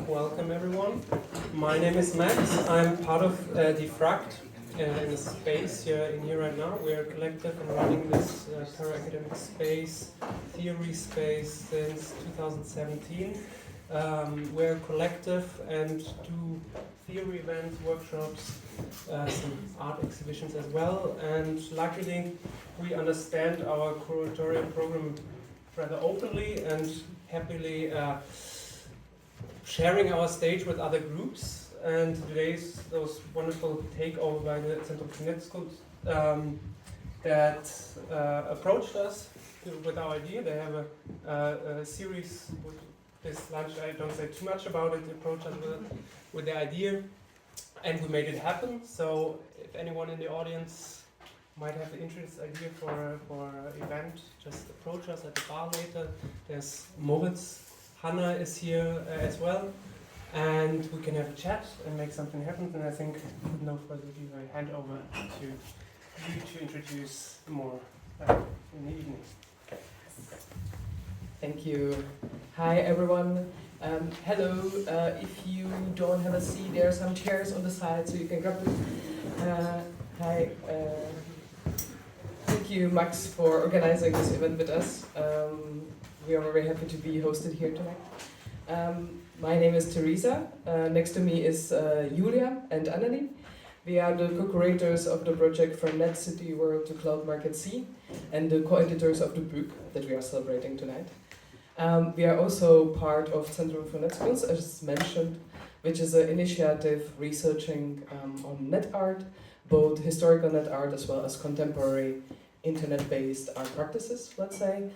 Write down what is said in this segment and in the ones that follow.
Welcome everyone. My name is Max. I'm part of diffrakt in the space in here right now. We are a collective and running this para-academic space, theory space since 2017. We're a collective and do theory events, workshops, some art exhibitions as well. And luckily we understand our curatorial program rather openly and happily sharing our stage with other groups. And today's those wonderful takeover by the Zentrum that approached us with our idea. They have a series with this lunch. I don't say too much about it. They approached us with the idea, and we made it happen. So if anyone in the audience might have an interest idea for an event, just approach us at the bar later. There's Moritz, Hanna is here as well, and we can have a chat and make something happen. And I think, with no further ado, I hand over to you to introduce more in the evening. Thank you. Hi everyone. Hello. If you don't have a seat, there are some chairs on the side, so you can grab them. Hi. Thank you, Max, for organizing this event with us. We are very happy to be hosted here tonight. My name is Teresa. Next to me is Julia and Annelie. We are the co-curators of the project From Net City World to Cloud Market C and the co-editors of the book that we are celebrating tonight. We are also part of Zentrum for Net Skills, as mentioned, which is an initiative researching on net art, both historical net art as well as contemporary internet-based art practices, let's say,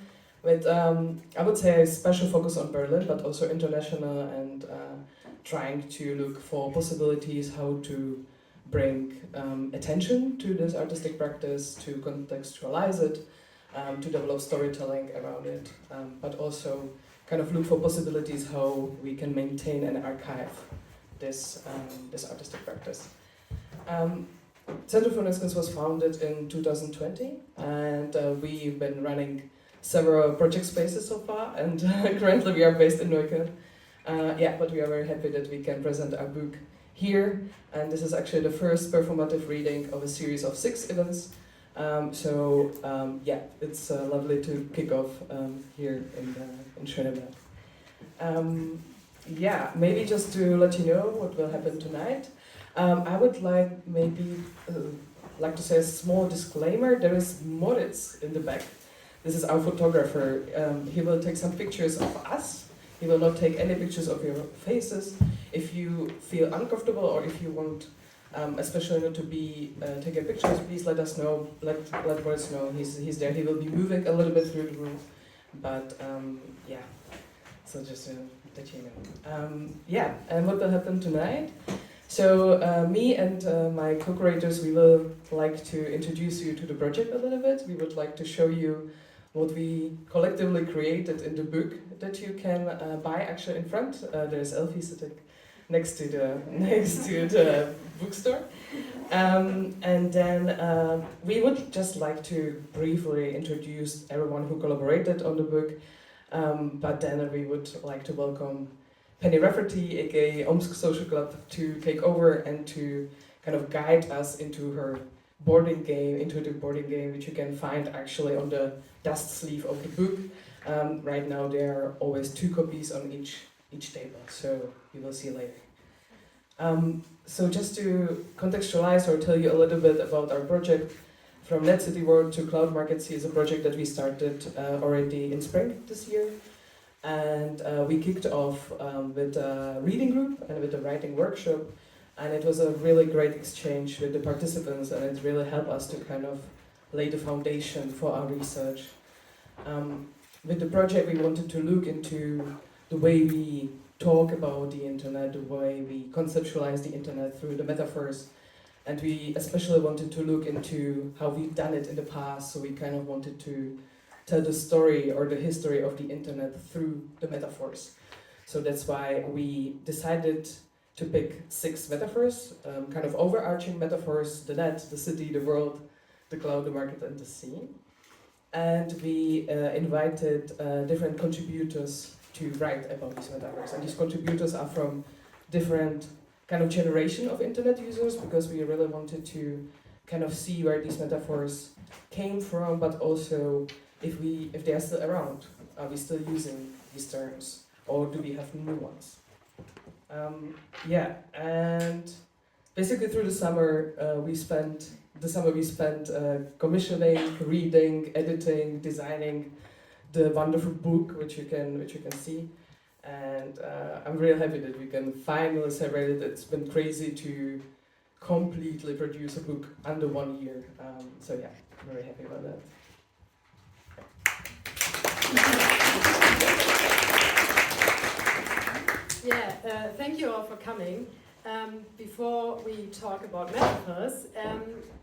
with, I would say, a special focus on Berlin, but also international, and trying to look for possibilities how to bring attention to this artistic practice, to contextualize it, to develop storytelling around it, but also kind of look for possibilities how we can maintain and archive this artistic practice. Zentrum for Net Skills was founded in 2020, and we've been running several project spaces so far, and currently we are based in Neukölln. But we are very happy that we can present our book here, and this is actually the first performative reading of a series of 6 events. It's lovely to kick off here in Schöneberg. Maybe just to let you know what will happen tonight. I would like to say a small disclaimer. There is Moritz in the back. This is our photographer. He will take some pictures of us. He will not take any pictures of your faces. If you feel uncomfortable or if you want, especially not to be taking pictures, please let us know. Let Moritz know. He's there. He will be moving a little bit through the room, but So just to let you know. And what will happen tonight? So me and my co-curators, we will like to introduce you to the project a little bit. We would like to show you what we collectively created in the book that you can buy actually in front. There's Elfie sitting next to the bookstore. And then we would just like to briefly introduce everyone who collaborated on the book. But then we would like to welcome Penny Rafferty, aka OMSK Social Club, to take over and to kind of guide us into the boarding game, which you can find actually on the dust sleeve of the book. Right now there are always 2 copies on each table, so you will see later. So just to contextualize or tell you a little bit about our project, From Net City World to Cloud Market C is a project that we started already in spring this year. And we kicked off with a reading group and with a writing workshop, and it was a really great exchange with the participants, and it really helped us to kind of lay the foundation for our research. With the project, we wanted to look into the way we talk about the internet, the way we conceptualize the internet through the metaphors, and we especially wanted to look into how we've done it in the past, so we kind of wanted to tell the story or the history of the internet through the metaphors. So that's why we decided to pick 6 metaphors, kind of overarching metaphors: the net, the city, the world, the cloud, the market, and the sea. And we invited different contributors to write about these metaphors. And these contributors are from different kind of generation of internet users, because we really wanted to kind of see where these metaphors came from, but also if they are still around. Are we still using these terms, or do we have new ones? Yeah, and basically through the summer we spent commissioning, reading, editing, designing the wonderful book, which you can see. And I'm really happy that we can finally celebrate it. It's been crazy to completely produce a book under 1 year. So yeah, I'm very happy about that. Yeah, thank you all for coming. Before we talk about metaphors,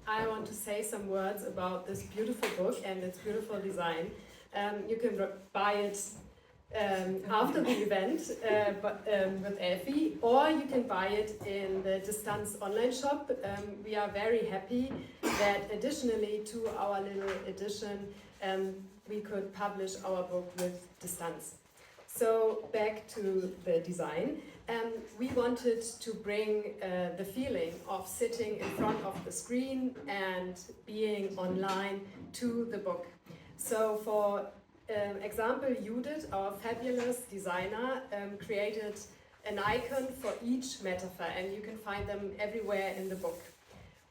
I want to say some words about this beautiful book and its beautiful design. You can buy it after the event with Elfie, or you can buy it in the Distanz online shop. We are very happy that additionally to our little edition, we could publish our book with Distanz. So back to the design. We wanted to bring the feeling of sitting in front of the screen and being online to the book. So for example, Judith, our fabulous designer, created an icon for each metaphor, and you can find them everywhere in the book.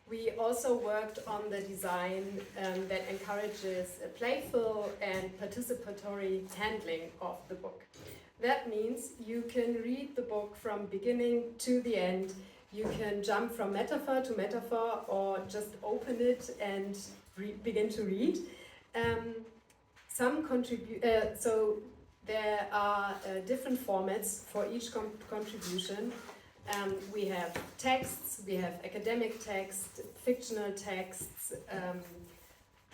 We also worked on the design that encourages a playful and participatory handling of the book. That means you can read the book from beginning to the end. You can jump from metaphor to metaphor, or just open it and begin to read. So there are different formats for each contribution. We have texts, we have academic text, fictional texts,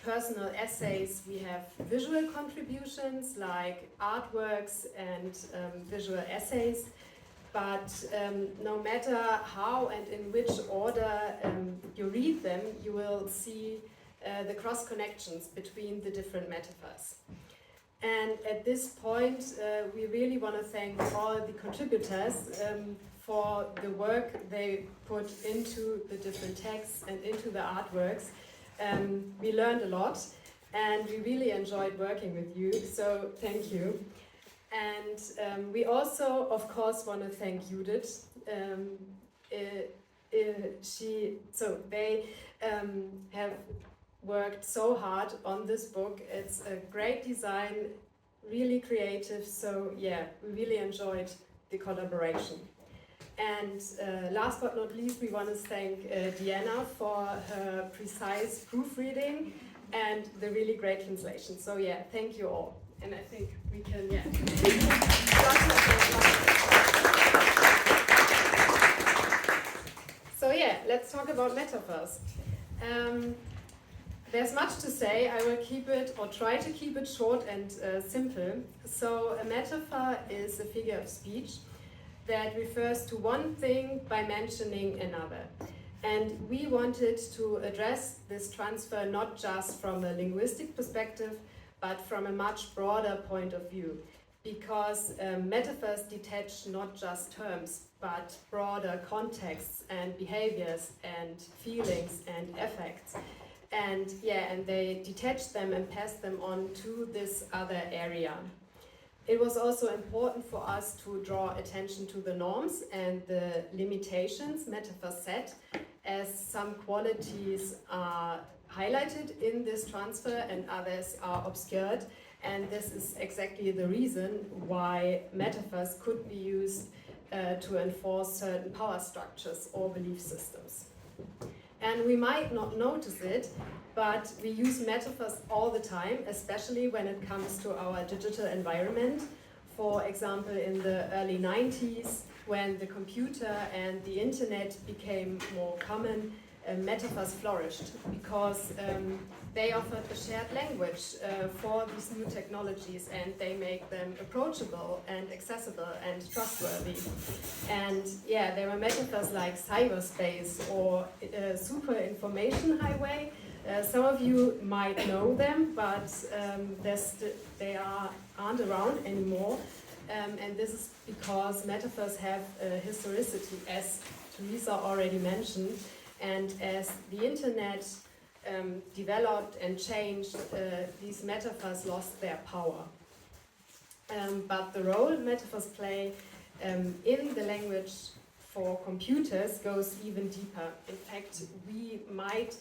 personal essays, we have visual contributions like artworks and visual essays. But no matter how and in which order you read them, you will see the cross connections between the different metaphors. And at this point, we really want to thank all the contributors for the work they put into the different texts and into the artworks. We learned a lot, and we really enjoyed working with you, so thank you. And we also, of course, want to thank Judith. They have worked so hard on this book. It's a great design, really creative, so yeah, we really enjoyed the collaboration. And last but not least, we want to thank Diana for her precise proofreading and the really great translation. So yeah, thank you all. And I think we can, yeah. So yeah, let's talk about metaphors. There's much to say. I will keep it, or try to keep it short and simple. So a metaphor is a figure of speech that refers to one thing by mentioning another. And we wanted to address this transfer not just from a linguistic perspective, but from a much broader point of view, because metaphors detach not just terms, but broader contexts and behaviors and feelings and affects. And yeah, and they detach them and pass them on to this other area. It was also important for us to draw attention to the norms and the limitations metaphors set, as some qualities are highlighted in this transfer and others are obscured. And this is exactly the reason why metaphors could be used to enforce certain power structures or belief systems. And we might not notice it, but we use metaphors all the time, especially when it comes to our digital environment. For example, in the early 90s, when the computer and the internet became more common, metaphors flourished because they offered a shared language for these new technologies, and they make them approachable and accessible and trustworthy. And yeah, there were metaphors like cyberspace or super information highway. Some of you might know them, but they aren't around anymore. and this is because metaphors have historicity, as Teresa already mentioned, and as the internet developed and changed, these metaphors lost their power. But the role metaphors play in the language for computers goes even deeper. In fact, we might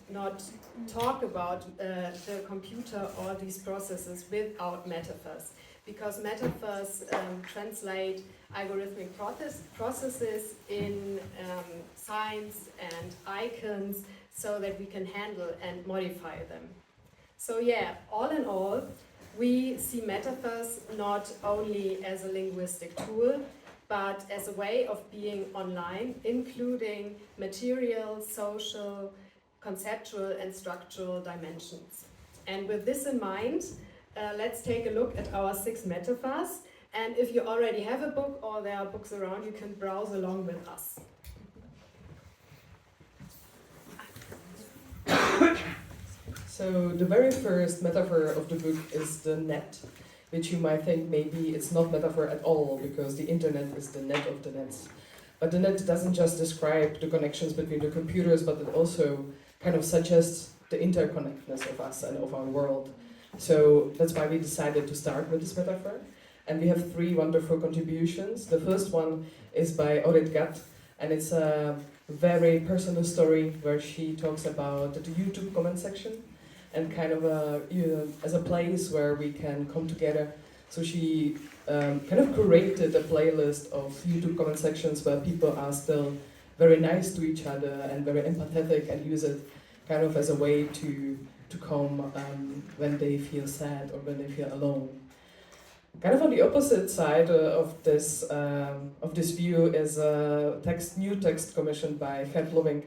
not talk about the computer or these processes without metaphors, because metaphors translate algorithmic processes in signs and icons so that we can handle and modify them. So yeah, all in all, we see metaphors not only as a linguistic tool, but as a way of being online, including material, social, conceptual, and structural dimensions. And with this in mind, let's take a look at our 6 metaphors. And if you already have a book or there are books around, you can browse along with us. So the very first metaphor of the book is the net, which you might think maybe it's not metaphor at all, because the internet is the net of the nets. But the net doesn't just describe the connections between the computers, but it also kind of suggests the interconnectedness of us and of our world. So that's why we decided to start with this metaphor. And we have 3 wonderful contributions. The first one is by Orit Gat, and it's a very personal story where she talks about the YouTube comment section and kind of as a place where we can come together. So she kind of curated a playlist of YouTube comment sections where people are still very nice to each other and very empathetic, and use it kind of as a way to come when they feel sad or when they feel alone. Kind of on the opposite side of this view is a new text commissioned by Gert Lovink,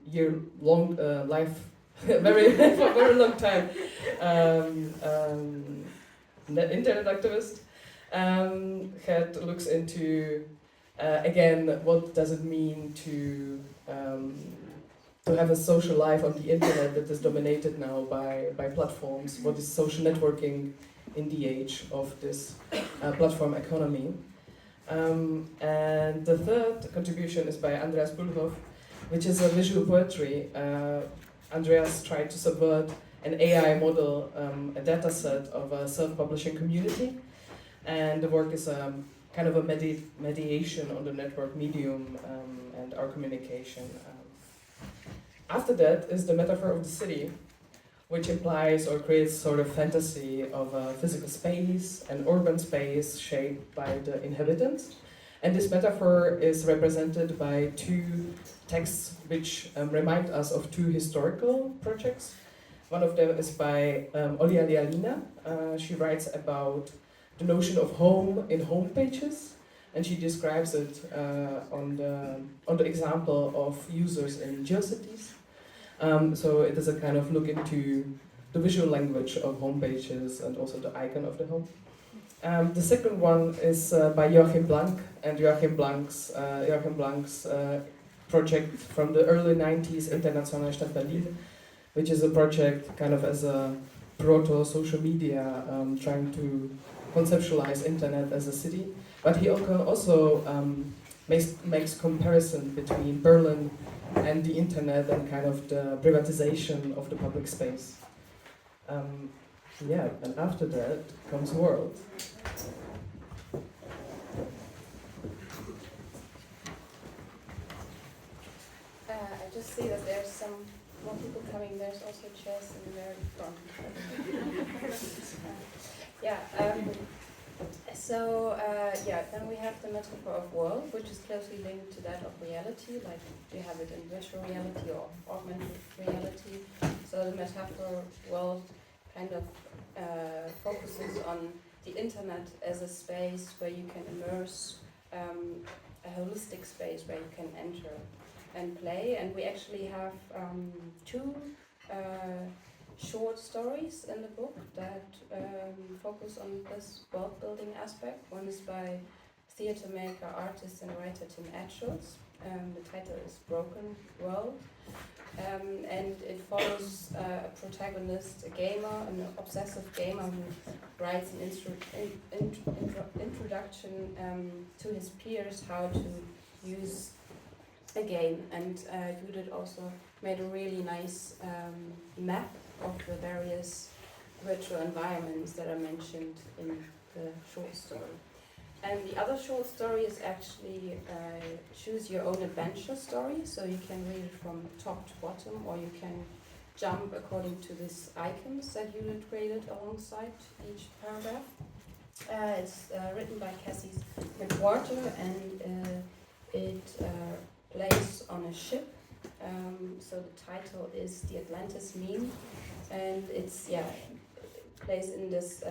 year-long life, very for a very long time, internet activist. Gert looks into again, what does it mean to have a social life on the internet that is dominated now by platforms? What is social networking in the age of this platform economy? And the third contribution is by Andreas Bulhoff, which is a visual poetry. Andreas tried to subvert an AI model, a data set of a self-publishing community, and the work is kind of a mediation on the network medium and our communication. After that is the metaphor of the city, which implies or creates sort of fantasy of a physical space, an urban space shaped by the inhabitants. And this metaphor is represented by 2 texts which remind us of 2 historical projects. One of them is by Olia Lealina. She writes about the notion of home in home pages, and she describes it on the example of users in GeoCities. So it is a kind of look into the visual language of home pages and also the icon of the home. The second one is by Joachim Blank, and Joachim Blank's project from the early 90s, Internationale Stadt Berlin, which is a project kind of as a proto-social media, trying to conceptualize internet as a city. But he also makes comparison between Berlin and the internet and kind of the privatization of the public space. Yeah, and after that comes world. I just see that there's some more people coming. There's also chairs in the very front. Then we have the metaphor of world, which is closely linked to that of reality, like we have it in virtual reality or augmented reality. So the metaphor world kind of focuses on the internet as a space where you can immerse, a holistic space where you can enter and play. And we actually have 2 short stories in the book that focus on this world building aspect. One is by theatre maker, artist and writer Tim Atschulz. The title is Broken World. And it follows a protagonist, a gamer, an obsessive gamer who writes an introduction to his peers how to use a game. And Judith also made a really nice map of the various virtual environments that are mentioned in the short story. And the other short story is actually a choose your own adventure story, so you can read it from top to bottom, or you can jump according to these icons that you created alongside each paragraph. It's written by Cassie McWhorter, and it plays on a ship. So the title is The Atlantis Meme, and it's plays in this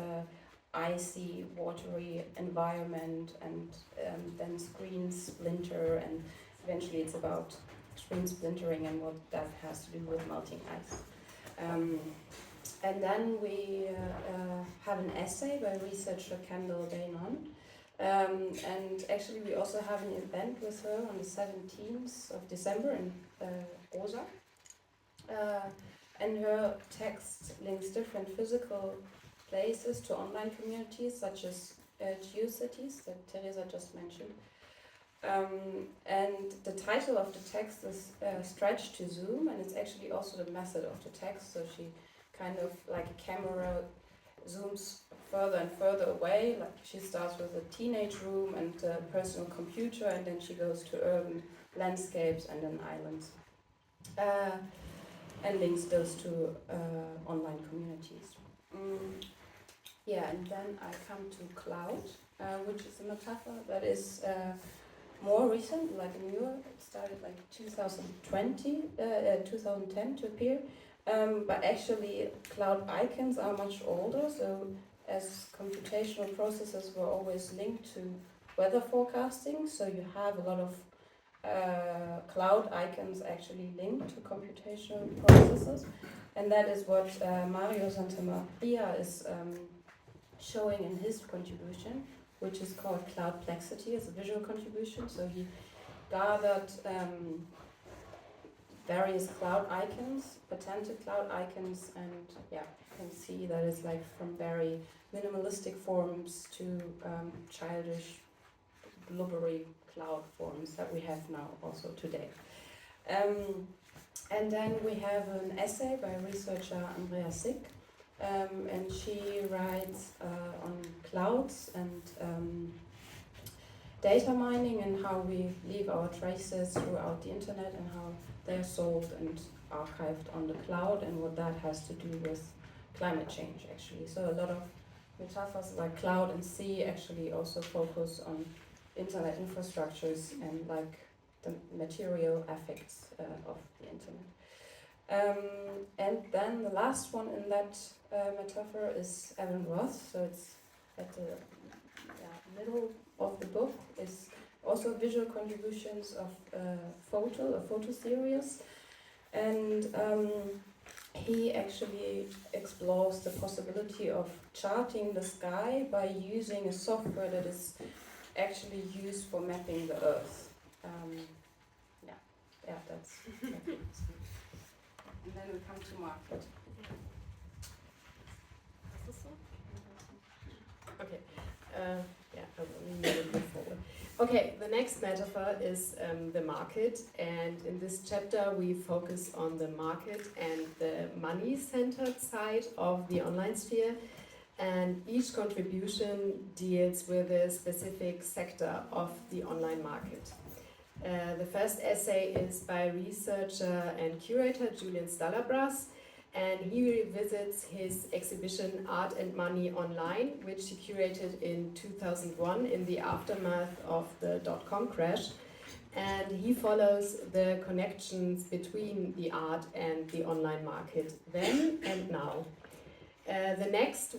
icy, watery environment, and then screens splinter, and eventually it's about screen splintering and what that has to do with melting ice. And then we have an essay by researcher Kendall Daynon. And actually we also have an event with her on the 17th of December in Rosa. And her text links different physical places to online communities such as GeoCities that Teresa just mentioned. And the title of the text is Stretch to Zoom, and it's actually also the method of the text, so she kind of like a camera zooms further and further away, like she starts with a teenage room and a personal computer, and then she goes to urban landscapes and then islands. And links those to online communities. And then I come to cloud, which is a metaphor that is more recent, like newer. It started like 2010 to appear. But actually, cloud icons are much older. So, as computational processes were always linked to weather forecasting, so you have a lot of cloud icons actually linked to computational processes, and that is what Mario Santamaria is showing in his contribution, which is called Cloudplexity. It's a visual contribution, so he gathered various cloud icons, patented cloud icons, and you can see that it's like from very minimalistic forms to childish, blubbery cloud forms that we have now also today. And then we have an essay by researcher Andrea Sick, and she writes on clouds and data mining and how we leave our traces throughout the internet and how they're sold and archived on the cloud and what that has to do with climate change actually. So a lot of metaphors like cloud and sea actually also focus on internet infrastructures and like the material effects of the internet. And then the last one in that metaphor is Evan Roth, so it's at the middle of the book, is also visual contributions of a photo series, and he actually explores the possibility of charting the sky by using a software that is actually used for mapping the Earth. That's and then we come to market. Okay, I will move a little bit forward. Okay, the next metaphor is the market, and in this chapter we focus on the market and the money-centered side of the online sphere, and each contribution deals with a specific sector of the online market. The first essay is by researcher and curator Julian Stalabras, and he revisits his exhibition Art and Money Online, which he curated in 2001 in the aftermath of the .com crash. And he follows the connections between the art and the online market then and now. The next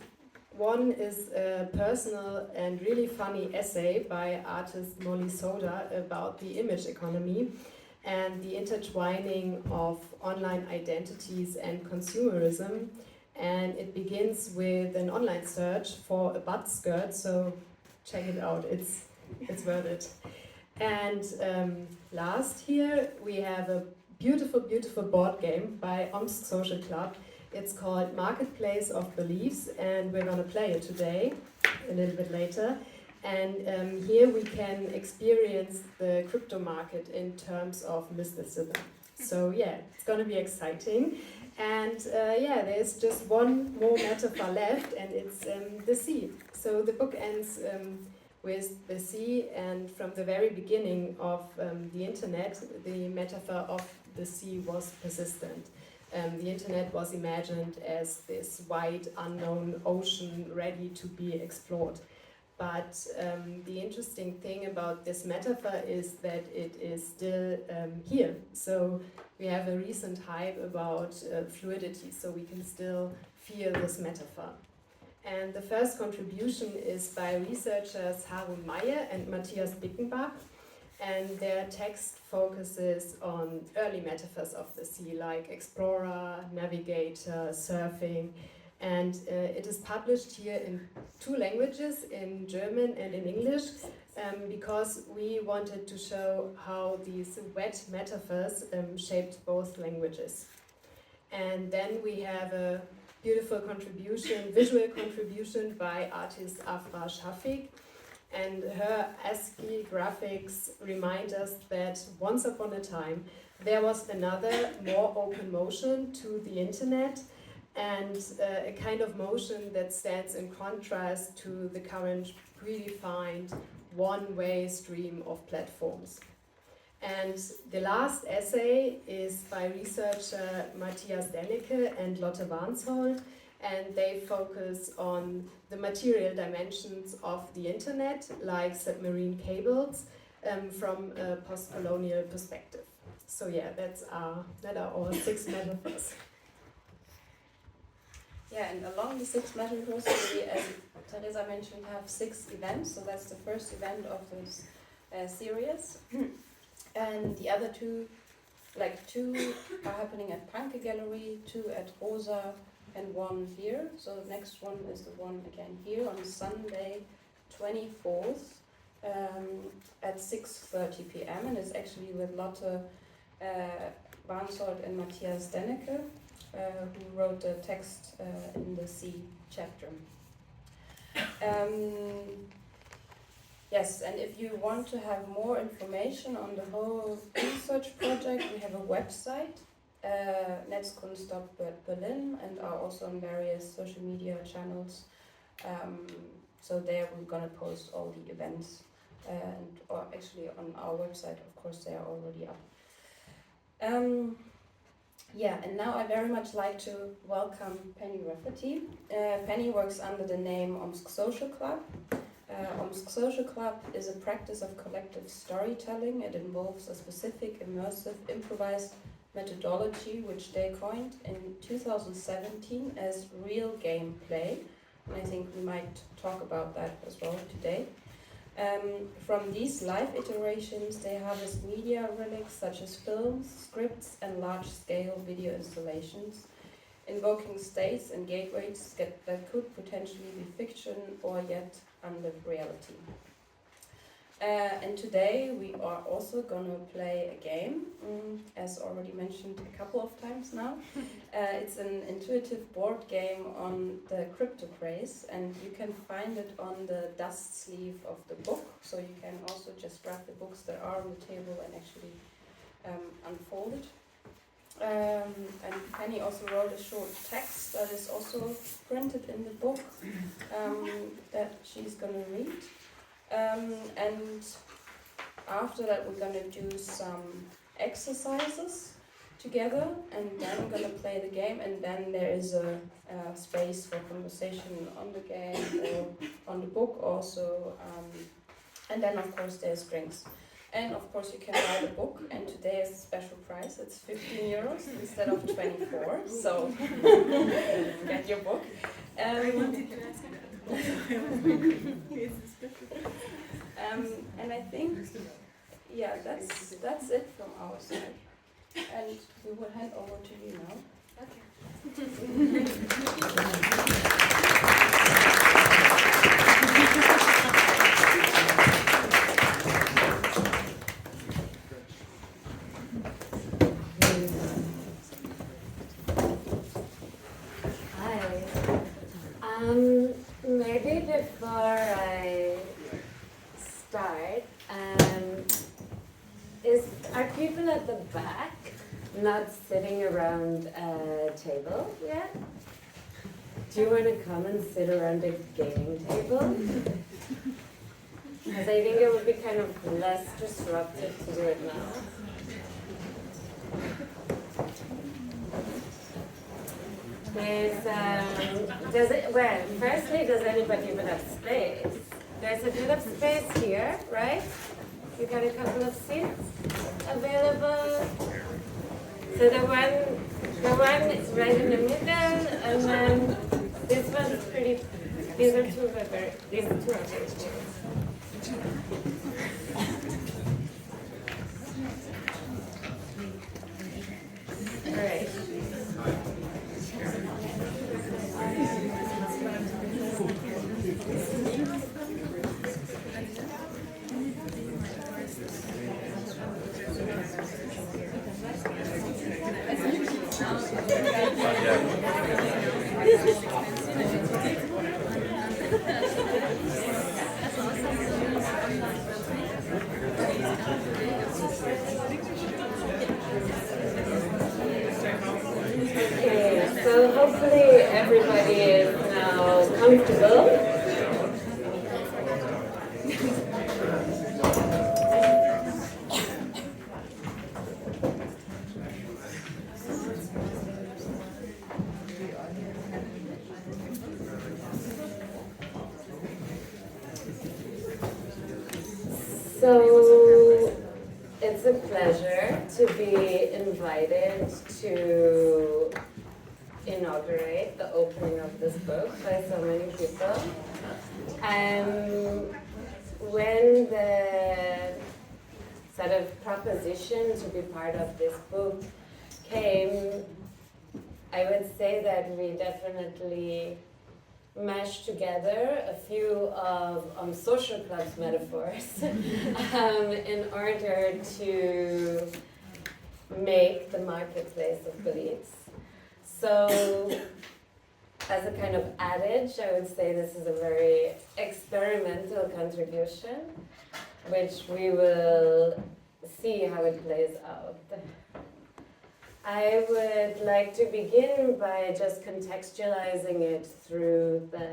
one is a personal and really funny essay by artist Molly Soda about the image economy and the intertwining of online identities and consumerism. And it begins with an online search for a butt skirt, so check it out. It's It's worth it. And last here we have a beautiful, beautiful board game by OMSK Social Club. It's called Marketplace of Beliefs, and we're going to play it today, a little bit later. And here we can experience the crypto market in terms of mysticism. So yeah, it's going to be exciting. And yeah, there's just one more metaphor left, and it's the sea. So the book ends with the sea, and from the very beginning of the internet, the metaphor of the sea was persistent. The internet was imagined as this wide, unknown ocean ready to be explored. But the interesting thing about this metaphor is that it is still here. So we have a recent hype about fluidity, so we can still feel this metaphor. And the first contribution is by researchers Harun Meyer and Matthias Bickenbach, and their text focuses on early metaphors of the sea, like explorer, navigator, surfing. And it is published here in 2 languages, in German and in English, because we wanted to show how these wet metaphors shaped both languages. And then we have a beautiful contribution, visual contribution by artist Afra Shafik. And her ASCII graphics remind us that once upon a time there was another, more open motion to the internet, and a kind of motion that stands in contrast to the current predefined one-way stream of platforms. And the last essay is by researcher Matthias Dennecke and Lotte Warnshold, and they focus on the material dimensions of the internet, like submarine cables, from a post-colonial perspective. So yeah, that are our 6 metaphors. Yeah, and along the 6 metaphors, we, as Teresa mentioned, have 6 events. So that's the first event of this series. And the other 2, like 2 are happening at Panke Gallery, 2 at Rosa, and 1 here. So the next one is the one again here on Sunday, 24th, at 6:30 p.m. And it's actually with Lotte Warnshold and Matthias Dennecke, who wrote the text in the C chapter. Yes, and if you want to have more information on the whole research project, we have a website, Netzkunst.Berlin, and are also on various social media channels. So there we're going to post all the events, or actually on our website, of course, they are already up. Yeah, and now I very much like to welcome Penny Rafferty. Penny works under the name OMSK Social Club. OMSK Social Club is a practice of collective storytelling. It involves a specific, immersive, improvised methodology which they coined in 2017 as real gameplay. And I think we might talk about that as well today. From these live iterations, they harvest media relics such as films, scripts, and large-scale video installations, invoking states and gateways that could potentially be fiction or yet unlived reality. And today we are also going to play a game, as already mentioned a couple of times now. It's an intuitive board game on the crypto craze, and you can find it on the dust sleeve of the book. So you can also just grab the books that are on the table and actually unfold it. And Penny also wrote a short text that is also printed in the book that she's going to read. And after that we're going to do some exercises together, and then we're going to play the game, and then there is a space for conversation on the game or on the book also, and then of course there's drinks. And of course you can buy the book, and today is a special price, it's 15 euros instead of 24, so get your book. I wanted to ask you that. And I think, yeah, that's it from our side. And we will hand over to you now. before I start, are people at the back not sitting around a table yet? Do you want to come and sit around a gaming table? Because I think it would be kind of less disruptive to do it now. Firstly, does anybody even have space? There's a bit of space here, right? You got a couple of seats available. So the one is right in the middle, and then this one's pretty. These are two of very cute. All right. Okay, so hopefully everybody is now comfortable. So it's a pleasure to be invited to inaugurate the opening of this book by so many people. When the sort of proposition to be part of this book came, I would say that we definitely mashed together a few of social club's metaphors in order to make the marketplace of beliefs. So, as a kind of adage, I would say this is a very experimental contribution, which we will see how it plays out. I would like to begin by just contextualizing it through the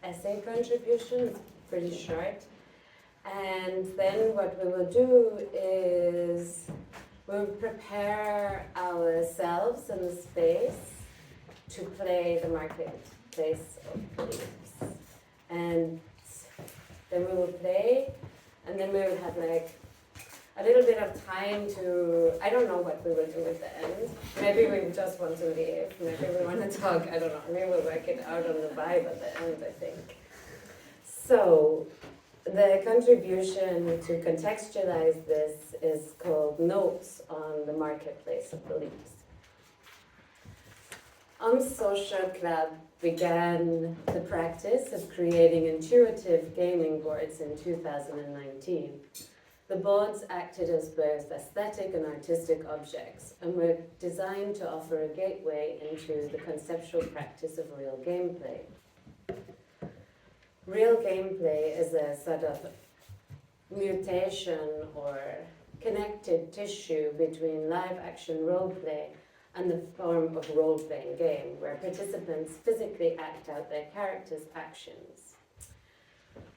essay contribution. It's pretty short. And then what we will do is we'll prepare ourselves in the space to play the marketplace of beliefs. And then we will play, and then we will have like a little bit of time to, I don't know what we will do at the end. Maybe we just want to leave, maybe we want to talk, I don't know. We will work it out on the vibe at the end, I think. So, the contribution to contextualize this is called Notes on the Marketplace of Beliefs. OMSK Social Club began the practice of creating intuitive gaming boards in 2019. The boards acted as both aesthetic and artistic objects and were designed to offer a gateway into the conceptual practice of real gameplay. Real gameplay is a sort of mutation or connected tissue between live action roleplay and the form of role-playing game, where participants physically act out their characters' actions.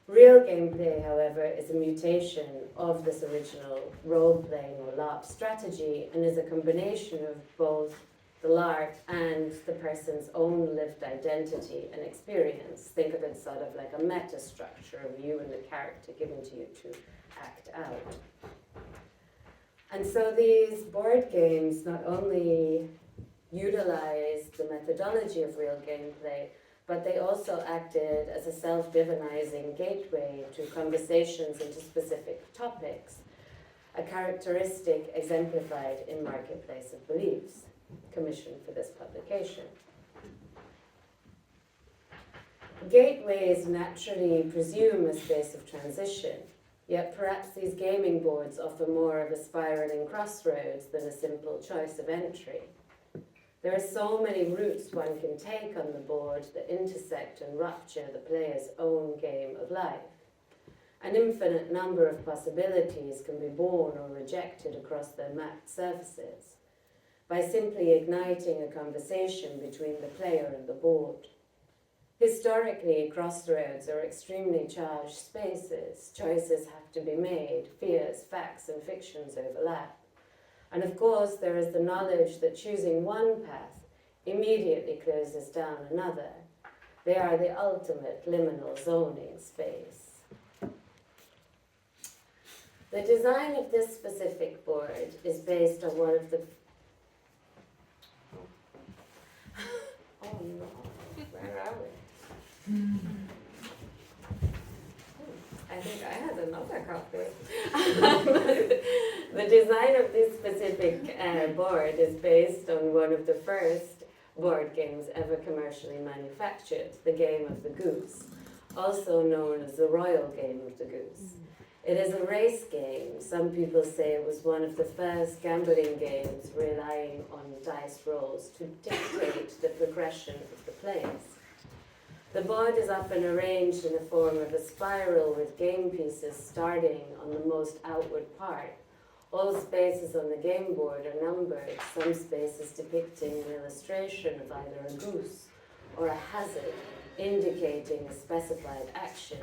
Real gameplay, however, is a mutation of this original role-playing or LARP strategy and is a combination of both the LARP and the person's own lived identity and experience. Think of it sort of like a meta-structure of you and the character given to you to act out. And so these board games not only utilize the methodology of real gameplay, but they also acted as a self-divinizing gateway to conversations into specific topics, a characteristic exemplified in Marketplace of Beliefs, commissioned for this publication. Gateways naturally presume a space of transition, yet perhaps these gaming boards offer more of a spiraling crossroads than a simple choice of entry. There are so many routes one can take on the board that intersect and rupture the player's own game of life. An infinite number of possibilities can be born or rejected across their mapped surfaces by simply igniting a conversation between the player and the board. Historically, crossroads are extremely charged spaces. Choices have to be made, fears, facts, and fictions overlap. And of course, there is the knowledge that choosing one path immediately closes down another. They are the ultimate liminal zoning space. The design of this specific board is based on one of the... Oh no, where are we? I think I had another copy. The design of this specific board is based on one of the first board games ever commercially manufactured, the Game of the Goose, also known as the Royal Game of the Goose. It is a race game. Some people say it was one of the first gambling games relying on dice rolls to dictate the progression of the players. The board is often arranged in the form of a spiral with game pieces starting on the most outward part. All spaces on the game board are numbered, some spaces depicting an illustration of either a goose or a hazard indicating a specified action.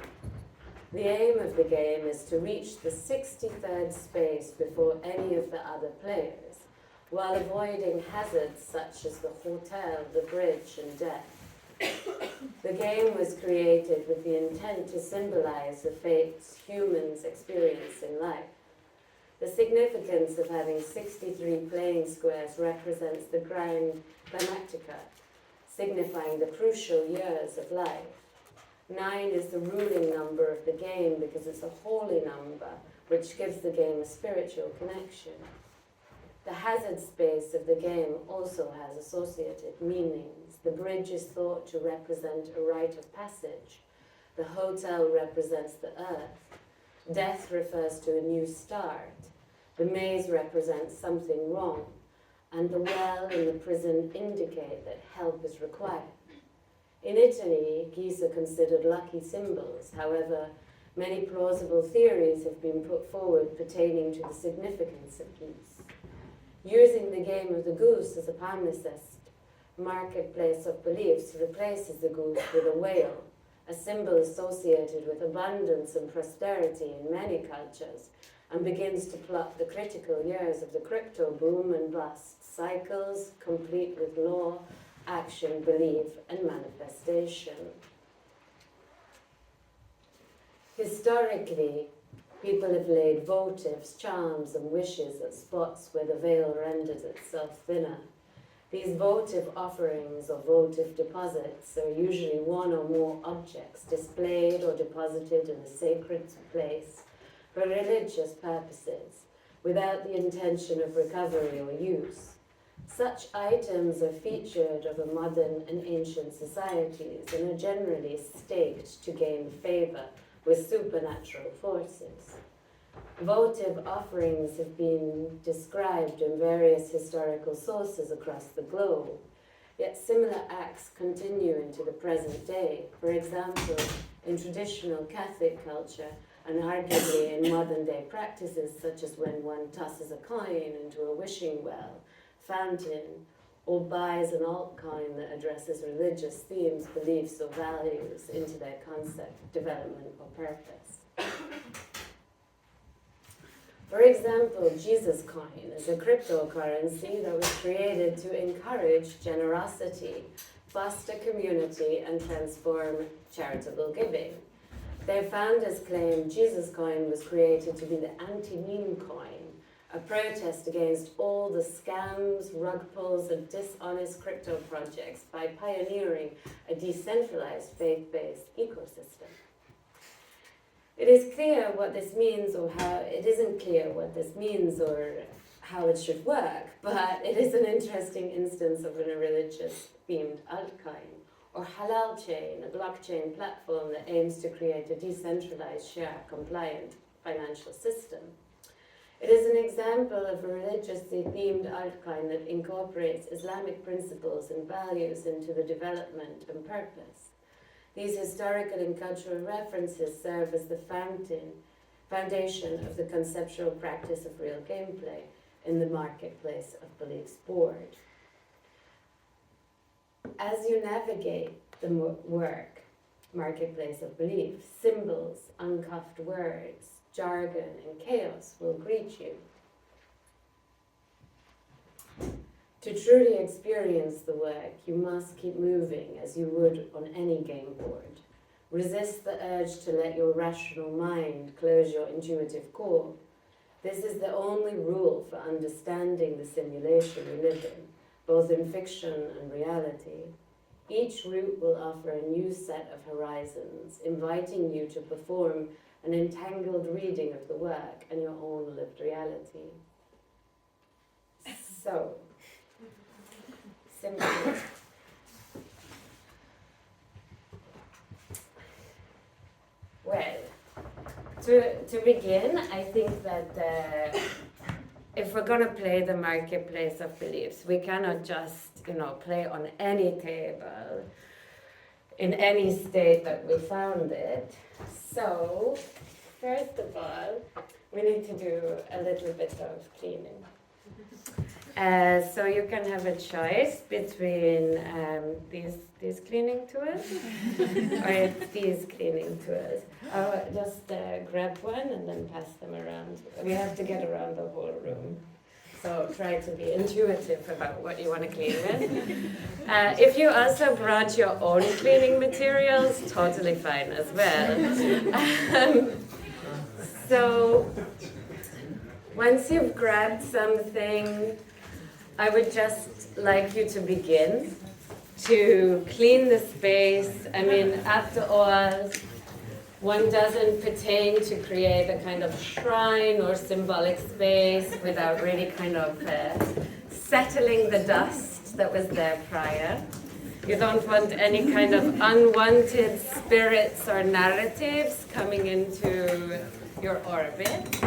The aim of the game is to reach the 63rd space before any of the other players, while avoiding hazards such as the hotel, the bridge, and death. The game was created with the intent to symbolize the fates humans experience in life. The significance of having 63 playing squares represents the grand climactica, signifying the crucial years of life. 9 is the ruling number of the game because it's a holy number, which gives the game a spiritual connection. The hazard space of the game also has associated meanings. The bridge is thought to represent a rite of passage. The hotel represents the earth. Death refers to a new start. The maze represents something wrong. And the well and the prison indicate that help is required. In Italy, geese are considered lucky symbols. However, many plausible theories have been put forward pertaining to the significance of geese. Using the Game of the Goose as a palimpsest marketplace of beliefs replaces the goose with a whale, a symbol associated with abundance and prosperity in many cultures, and begins to plot the critical years of the crypto boom and bust, cycles complete with law, action, belief, and manifestation. Historically, people have laid votives, charms, and wishes at spots where the veil renders itself thinner. These votive offerings or votive deposits are usually one or more objects displayed or deposited in a sacred place for religious purposes, without the intention of recovery or use. Such items are featured over modern and ancient societies and are generally staked to gain favor with supernatural forces. Votive offerings have been described in various historical sources across the globe, yet similar acts continue into the present day. For example, in traditional Catholic culture, and arguably in modern day practices such as when one tosses a coin into a wishing well, fountain, or buys an altcoin that addresses religious themes, beliefs, or values into their concept, development, or purpose. For example, Jesus coin is a cryptocurrency that was created to encourage generosity, foster community, and transform charitable giving. Their founders claimed Jesus coin was created to be the anti-meme coin, a protest against all the scams, rug pulls, and dishonest crypto projects by pioneering a decentralized faith-based ecosystem. It is clear what this means or how it isn't clear what this means or how it should work, but it is an interesting instance of a religious themed altcoin or halal chain, a blockchain platform that aims to create a decentralized share compliant financial system. It is an example of a religiously themed outline that incorporates Islamic principles and values into the development and purpose. These historical and cultural references serve as the foundation of the conceptual practice of real gameplay in the Marketplace of Beliefs board. As you navigate the work, Marketplace of Beliefs, symbols, uncuffed words, jargon, and chaos will greet you. To truly experience the work, you must keep moving as you would on any game board. Resist the urge to let your rational mind close your intuitive core. This is the only rule for understanding the simulation we live in, both in fiction and reality. Each route will offer a new set of horizons, inviting you to perform an entangled reading of the work and your own lived reality. So, simply, well, to begin, I think that if we're going to play the Marketplace of Beliefs, we cannot just, play on any table in any state that we found it. So, first of all, we need to do a little bit of cleaning. So you can have a choice between these cleaning tools or these cleaning tools. Just grab one and then pass them around. We have to get around the whole room. So try to be intuitive about what you want to clean with. If you also brought your own cleaning materials, totally fine as well. So once you've grabbed something, I would just like you to begin to clean the space. I mean, after all, one doesn't pertain to create a kind of shrine or symbolic space without really kind of settling the dust that was there prior. You don't want any kind of unwanted spirits or narratives coming into your orbit.